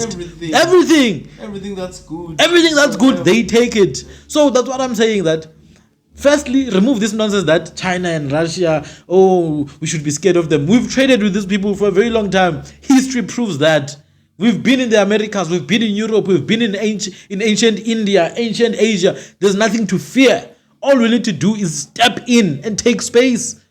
Everything that's good. Everything that's good, they take it. So that's what I'm saying, that firstly, remove this nonsense that China and Russia, oh, we should be scared of them. We've traded with these people for a very long time. History proves that. We've been in the Americas, we've been in Europe, we've been in ancient India, ancient Asia. There's nothing to fear. All we need to do is step in and take space.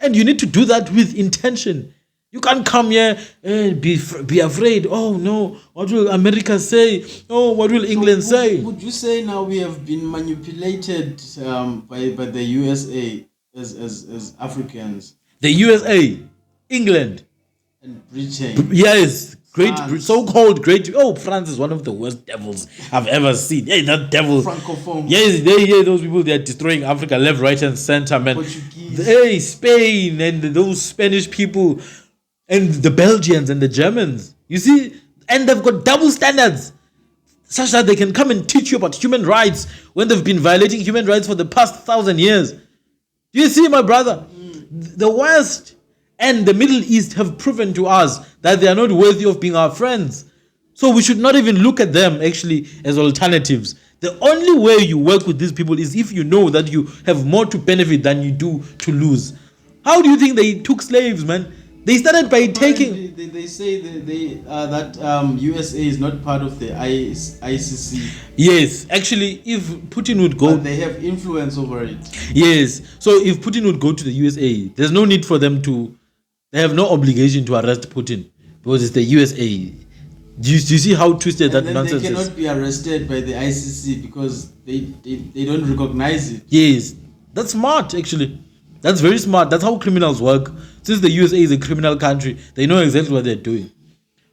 And you need to do that with intention. You can't come here and be afraid. Oh no, what will America say? Oh, what will England say? Would you say now we have been manipulated by the USA as Africans? The USA, England, and Britain. Yes, so-called great. Oh, France is one of the worst devils I've ever seen. Hey, that devil. Francophone. Yes, those people, they are destroying Africa left, right, and center, man. Portuguese. Hey, Spain and those Spanish people. And the Belgians and the Germans, you see, and they've got double standards, such that they can come and teach you about human rights when they've been violating human rights for the past 1,000 years. Do you see, my brother? The West and the Middle East have proven to us that they are not worthy of being our friends. So we should not even look at them actually as alternatives. The only way you work with these people is if you know that you have more to benefit than you do to lose. How do you think they took slaves, man? They started by taking. They say that USA is not part of the ICC. Yes, actually, if Putin would go, but they have influence over it. Yes, so if Putin would go to the USA, there's no need for them to. They have no obligation to arrest Putin because it's the USA. Do you see how twisted that nonsense is? They cannot be arrested by the ICC because they don't recognize it. Yes, that's smart actually. That's very smart. That's how criminals work. Since the USA is a criminal country, they know exactly what they're doing.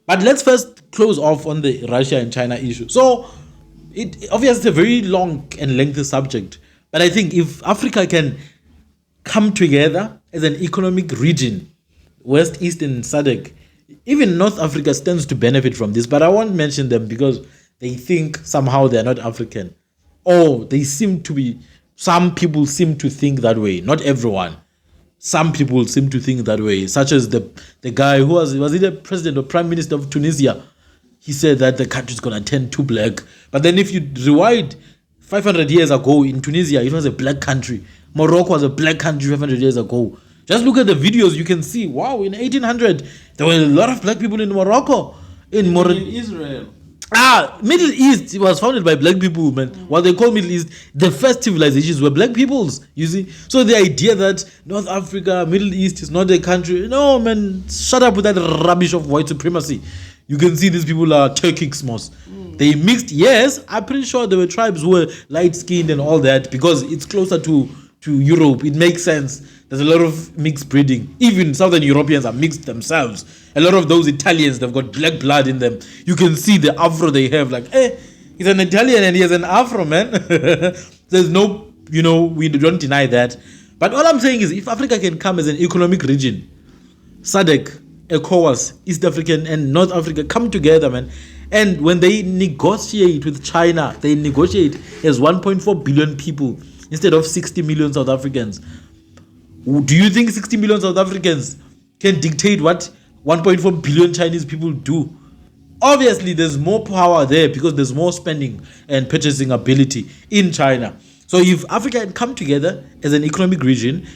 But let's first close off on the Russia and China issue. So, it obviously it's a very long and lengthy subject. But I think if Africa can come together as an economic region, West, East, and SADC, even North Africa stands to benefit from this. But I won't mention them because they think somehow they're not African. Or they seem to be. Some people seem to think that way. Not everyone. Some people seem to think that way. Such as the guy who was he the president or prime minister of Tunisia? He said that the country is going to turn to black. But then if you rewind 500 years ago in Tunisia, it was a black country. Morocco was a black country 500 years ago. Just look at the videos. You can see, wow, in 1800, there were a lot of black people in Morocco. In Israel. Middle East was founded by black people, man. What they call Middle East, the first civilizations were black peoples, you see. So the idea that North Africa, Middle East is not a country, no, man, shut up with that rubbish of white supremacy. You can see these people are Turkic most. They mixed, yes, I'm pretty sure there were tribes who were light-skinned and all that because it's closer to Europe. It makes sense. There's a lot of mixed breeding. Even Southern Europeans are mixed themselves. A lot of those Italians, they've got black blood in them. You can see the afro they have. Like, he's an Italian and he has an afro, man. There's no, we don't deny that. But all I'm saying is if Africa can come as an economic region, SADC, ECOWAS, East African and North Africa come together, man. And when they negotiate with China, they negotiate as 1.4 billion people instead of 60 million South Africans. Do you think 60 million South Africans can dictate what 1.4 billion Chinese people do? Obviously, there's more power there because there's more spending and purchasing ability in China. So if Africa can come together as an economic region,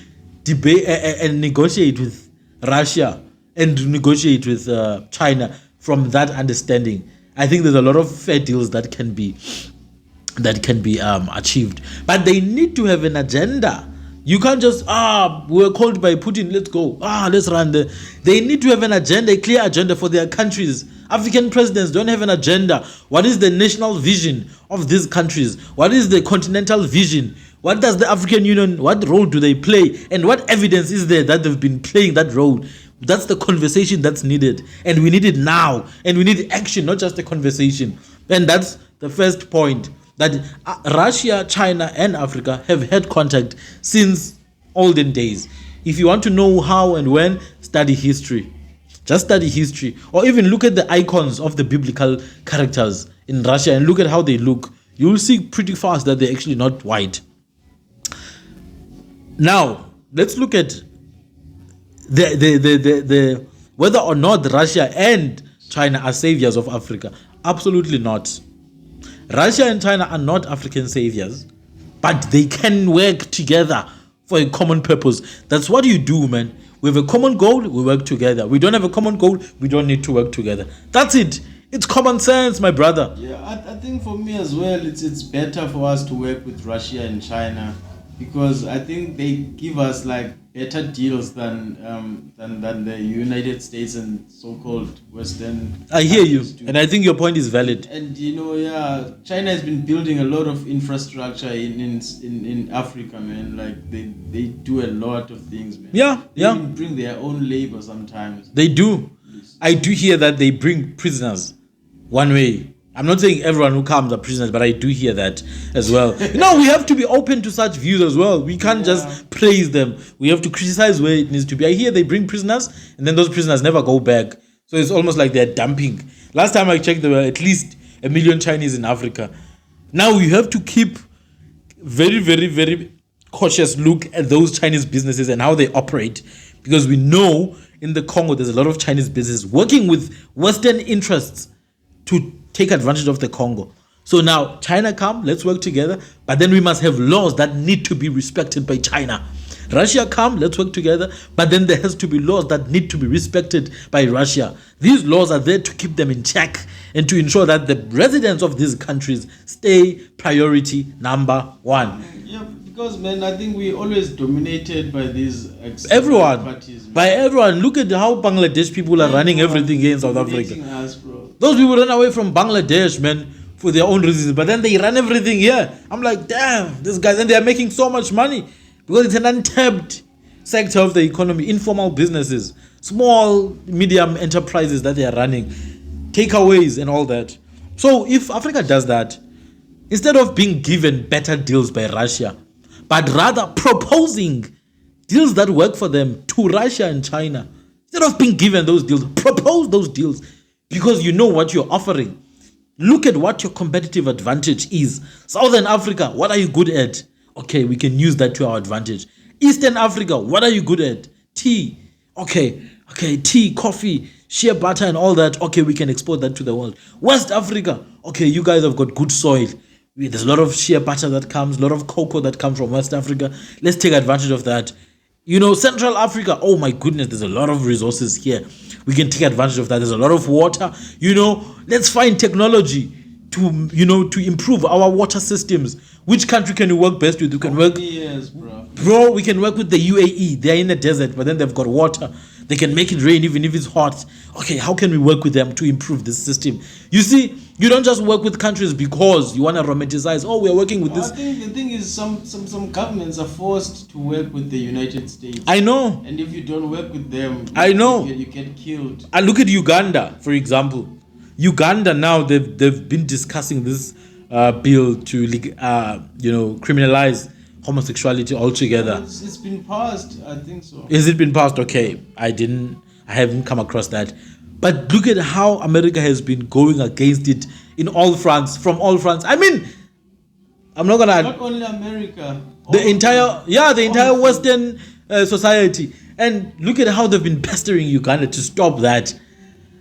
debate and negotiate with Russia and negotiate with China from that understanding, I think there's a lot of fair deals that can be achieved. But they need to have an agenda. You can't just, we're called by Putin, let's go. Let's run. They need to have an agenda, a clear agenda for their countries. African presidents don't have an agenda. What is the national vision of these countries? What is the continental vision? What does the African Union, what role do they play? And what evidence is there that they've been playing that role? That's the conversation that's needed. And we need it now. And we need action, not just a conversation. And that's the first point. That Russia, China, and Africa have had contact since olden days. If you want to know how and when, study history. Just study history. Or even look at the icons of the biblical characters in Russia and look at how they look. You will see pretty fast that they're actually not white. Now, let's look at the whether or not Russia and China are saviors of Africa. Absolutely not. Russia and China are not African saviors, but they can work together for a common purpose. That's what you do, man. We have a common goal, we work together. We don't have a common goal, we don't need to work together. That's it. It's common sense, my brother. Yeah, I think for me as well, it's better for us to work with Russia and China, because I think they give us like better deals than the United States and so-called Western. I hear you, countries do. and I think your point is valid. And China has been building a lot of infrastructure in Africa, man. Like they do a lot of things, man. Yeah, They yeah. even bring their own labor sometimes. They do. I do hear that they bring prisoners one way. I'm not saying everyone who comes are prisoners, but I do hear that as well. No, we have to be open to such views as well. We can't just praise them. We have to criticize where it needs to be. I hear they bring prisoners, and then those prisoners never go back. So it's almost like they're dumping. Last time I checked, there were at least 1 million Chinese in Africa. Now we have to keep very, very, very cautious look at those Chinese businesses and how they operate, because we know in the Congo there's a lot of Chinese businesses working with Western interests to take advantage of the Congo. So now China come, let's work together, but then we must have laws that need to be respected by China. Russia come, let's work together, but then there has to be laws that need to be respected by Russia. These laws are there to keep them in check and to ensure that the residents of these countries stay priority number one. Yeah, because man, I think we always dominated by these Everyone, parties, man. by everyone, look at how Bangladesh people are running everything here in South Dominating Africa. us, bro. Those people run away from Bangladesh, man, for their own reasons, but then they run everything here. I'm like, damn, these guys, and they are making so much money because it's an untapped sector of the economy, informal businesses, small, medium enterprises that they are running, takeaways and all that. So if Africa does that, instead of being given better deals by Russia, but rather proposing deals that work for them to Russia and China, instead of being given those deals, propose those deals, because you know what you're offering. Look at what your competitive advantage is. Southern Africa, what are you good at? Okay, we can use that to our advantage. Eastern Africa, what are you good at? Tea. Okay, tea, coffee, shea butter and all that. Okay, we can export that to the world. West Africa, okay, you guys have got good soil. There's a lot of shea butter that comes, a lot of cocoa that comes from West Africa. Let's take advantage of that. Central Africa, oh my goodness, there's a lot of resources here. We can take advantage of that. There's a lot of water. Let's find technology to improve our water systems. Which country can we work best with? We can work. Yes, bro. We can work with the UAE. They're in the desert, but then they've got water. They can make it rain even if it's hot. Okay, how can we work with them to improve this system? You see, you don't just work with countries because you want to romanticize. Oh, we're working with this. I think the thing is some governments are forced to work with the United States. I know. And if you don't work with them, I know. you get killed. I look at Uganda, for example. Uganda now, they've been discussing this bill to criminalize homosexuality altogether. It's been passed, I think so. Has it been passed? Okay, I haven't come across that. But look at how America has been going against it from all fronts. I mean, I'm not gonna. Not only America. The entire Western society. And look at how they've been pestering Uganda to stop that.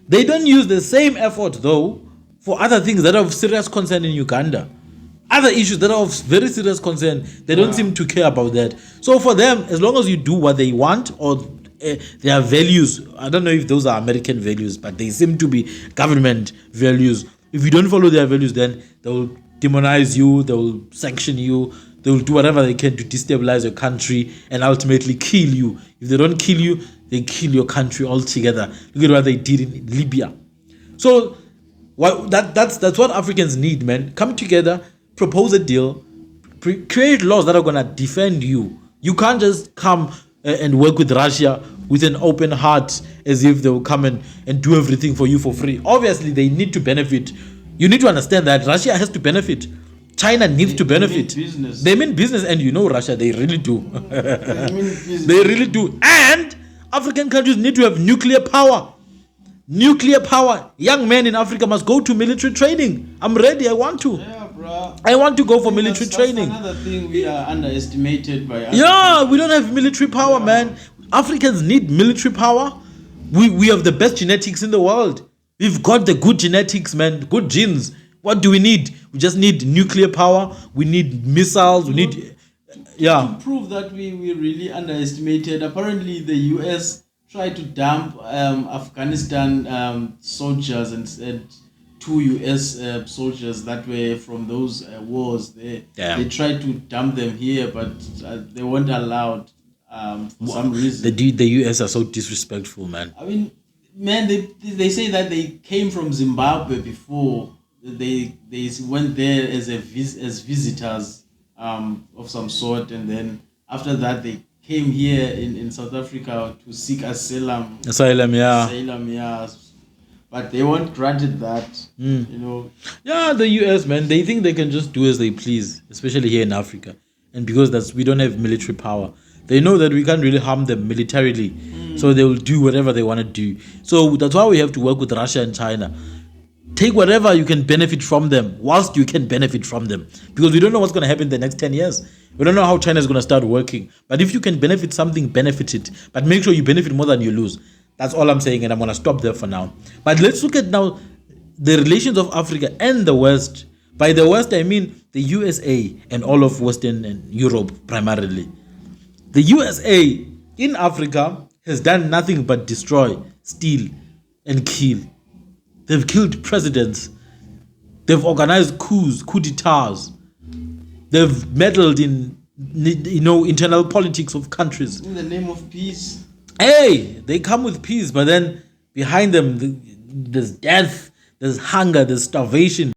They don't use the same effort though for other things that are of serious concern in Uganda. Other issues that are of very serious concern, they don't seem to care about that. So for them, as long as you do what they want or their values, I don't know if those are American values, but they seem to be government values. If you don't follow their values, then they will demonize you, they will sanction you, they will do whatever they can to destabilize your country and ultimately kill you. If they don't kill you, they kill your country altogether. Look at what they did in Libya. So that's what Africans need, man. Come together, propose a deal, create laws that are going to defend you. You can't just come and work with Russia with an open heart as if they will come and do everything for you for free. Obviously, they need to benefit. You need to understand that Russia has to benefit. China needs to benefit. They mean business, and Russia, they really do. They really do. And African countries need to have nuclear power. Nuclear power. Young men in Africa must go to military training. I'm ready. I want to. Yeah, bro. I want to go for military training. That's another thing we are underestimated by. Yeah, we don't have military power, man. Africans need military power. We have the best genetics in the world. We've got the good genetics, man, good genes. What do we need? We just need nuclear power. We need missiles. We need, yeah. To prove that we really underestimated, apparently the US tried to dump Afghanistan soldiers and 2 US soldiers that were from those wars. They tried to dump them here, but they weren't allowed for some reason. The US are so disrespectful, man. I mean, man, they say that they came from Zimbabwe before. They went there as as visitors of some sort, and then after that they came here in South Africa to seek asylum. Yeah. Asylum, yeah. But they weren't granted that, you know. Yeah, the US, man, they think they can just do as they please, especially here in Africa. And because we don't have military power, they know that we can't really harm them militarily. So they will do whatever they want to do. So that's why we have to work with Russia and China. Take whatever you can benefit from them whilst you can benefit from them. Because we don't know what's going to happen in the next 10 years. We don't know how China is going to start working. But if you can benefit something, benefit it. But make sure you benefit more than you lose. That's all I'm saying, and I'm going to stop there for now. But let's look at now the relations of Africa and the West. By the West, I mean the USA and all of Western and Europe primarily. The USA in Africa has done nothing but destroy, steal, and kill. They've killed presidents. They've organized coup d'etats. They've meddled in, internal politics of countries. In the name of peace. Hey, they come with peace, but then behind them, there's death, there's hunger, there's starvation.